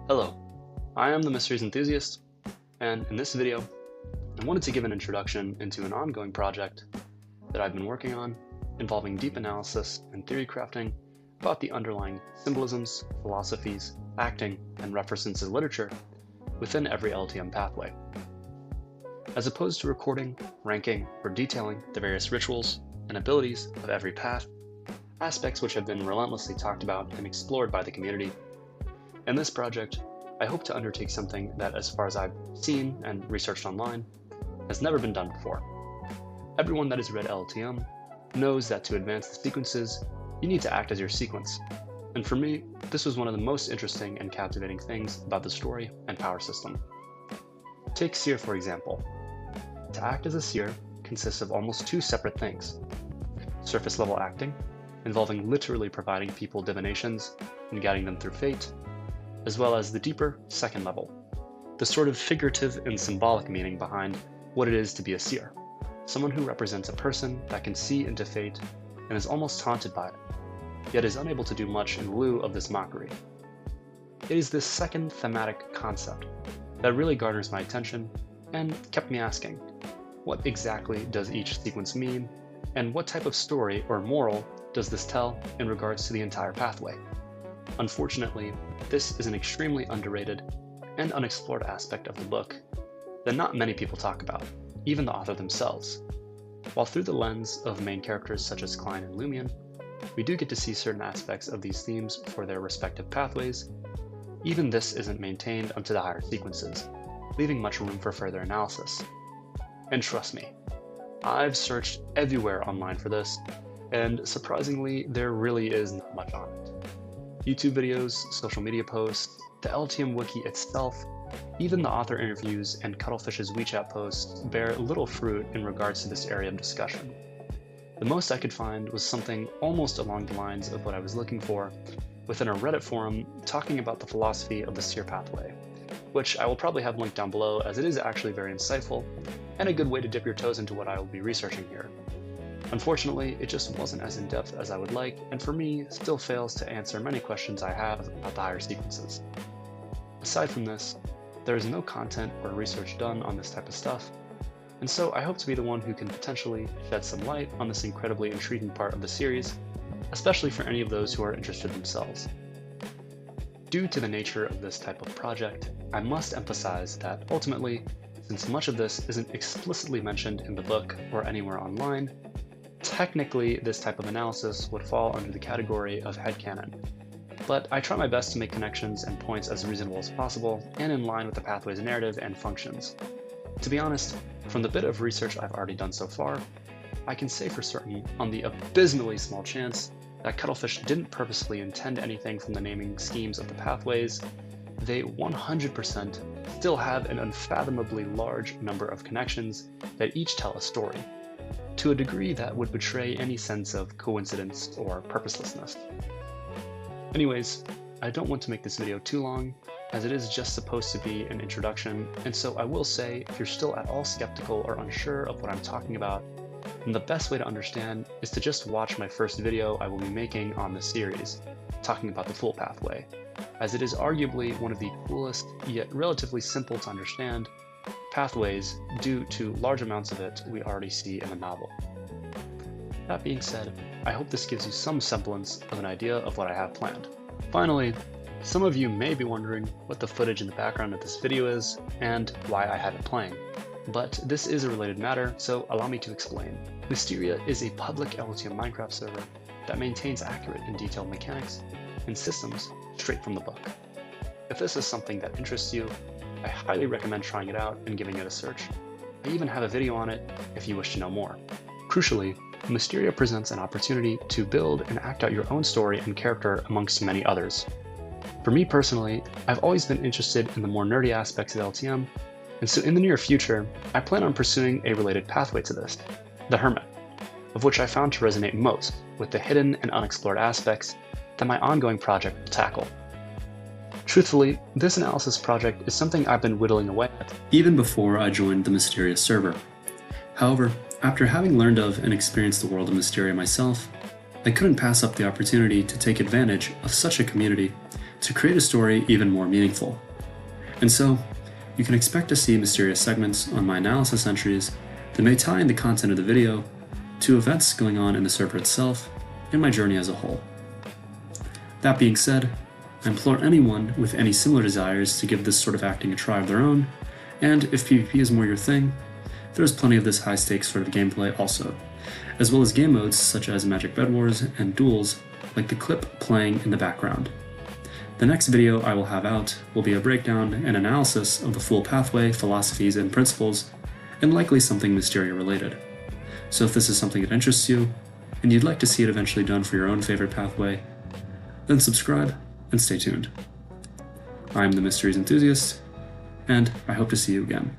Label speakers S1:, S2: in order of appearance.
S1: Hello, I am the Mysteries Enthusiast, and in this video, I wanted to give an introduction into an ongoing project that I've been working on involving deep analysis and theory crafting about the underlying symbolisms, philosophies, acting, and references in literature within every LTM pathway. As opposed to recording, ranking, or detailing the various rituals and abilities of every path, aspects which have been relentlessly talked about and explored by the community, in this project, I hope to undertake something that, as far as I've seen and researched online, has never been done before. Everyone that has read LTM knows that to advance the sequences, you need to act as your sequence. And for me, this was one of the most interesting and captivating things about the story and power system. Take Seer, for example. To act as a Seer consists of almost two separate things. Surface level acting, involving literally providing people divinations and guiding them through fate, as well as the deeper second level, the sort of figurative and symbolic meaning behind what it is to be a seer, someone who represents a person that can see into fate and is almost haunted by it, yet is unable to do much in lieu of this mockery. It is this second thematic concept that really garners my attention and kept me asking, what exactly does each sequence mean, and what type of story or moral does this tell in regards to the entire pathway? Unfortunately, this is an extremely underrated and unexplored aspect of the book that not many people talk about, even the author themselves. While through the lens of main characters such as Klein and Lumion, we do get to see certain aspects of these themes for their respective pathways, even this isn't maintained unto the higher sequences, leaving much room for further analysis. And trust me, I've searched everywhere online for this, and surprisingly, there really is not much on it. YouTube videos, social media posts, the LTM wiki itself, even the author interviews and Cuttlefish's WeChat posts bear little fruit in regards to this area of discussion. The most I could find was something almost along the lines of what I was looking for within a Reddit forum talking about the philosophy of the Seer pathway, which I will probably have linked down below as it is actually very insightful and a good way to dip your toes into what I will be researching here. Unfortunately, it just wasn't as in-depth as I would like, and for me, still fails to answer many questions I have about the higher sequences. Aside from this, there is no content or research done on this type of stuff, and so I hope to be the one who can potentially shed some light on this incredibly intriguing part of the series, especially for any of those who are interested themselves. Due to the nature of this type of project, I must emphasize that ultimately, since much of this isn't explicitly mentioned in the book or anywhere online, technically, this type of analysis would fall under the category of headcanon, but I try my best to make connections and points as reasonable as possible and in line with the pathway's narrative and functions. To be honest, from the bit of research I've already done so far, I can say for certain, on the abysmally small chance that Cuttlefish didn't purposely intend anything from the naming schemes of the pathways, they 100% still have an unfathomably large number of connections that each tell a story, to a degree that would betray any sense of coincidence or purposelessness. Anyways, I don't want to make this video too long, as it is just supposed to be an introduction, and so I will say, if you're still at all skeptical or unsure of what I'm talking about, then the best way to understand is to just watch my first video I will be making on this series, talking about the Fool pathway, as it is arguably one of the coolest, yet relatively simple to understand, pathways due to large amounts of it we already see in the novel. That being said, I hope this gives you some semblance of an idea of what I have planned. Finally, some of you may be wondering what the footage in the background of this video is and why I have it playing. But this is a related matter, so allow me to explain. Mysteria is a public LTM Minecraft server that maintains accurate and detailed mechanics and systems straight from the book. If this is something that interests you, I highly recommend trying it out and giving it a search. I even have a video on it if you wish to know more. Crucially, Mysteria presents an opportunity to build and act out your own story and character amongst many others. For me personally, I've always been interested in the more nerdy aspects of LTM, and so in the near future, I plan on pursuing a related pathway to this, the Hermit, of which I found to resonate most with the hidden and unexplored aspects that my ongoing project will tackle. Truthfully, this analysis project is something I've been whittling away at even before I joined the Mysteria server. However, after having learned of and experienced the world of Mysteria myself, I couldn't pass up the opportunity to take advantage of such a community to create a story even more meaningful. And so, you can expect to see mysterious segments on my analysis entries that may tie in the content of the video to events going on in the server itself and my journey as a whole. That being said, I implore anyone with any similar desires to give this sort of acting a try of their own, and if PvP is more your thing, there's plenty of this high-stakes sort of gameplay also, as well as game modes such as Magic Bed Wars and duels like the clip playing in the background. The next video I will have out will be a breakdown and analysis of the full pathway, philosophies, and principles, and likely something Mysteria related. So if this is something that interests you, and you'd like to see it eventually done for your own favorite pathway, then subscribe and stay tuned. I'm the Mysteries Enthusiast, and I hope to see you again.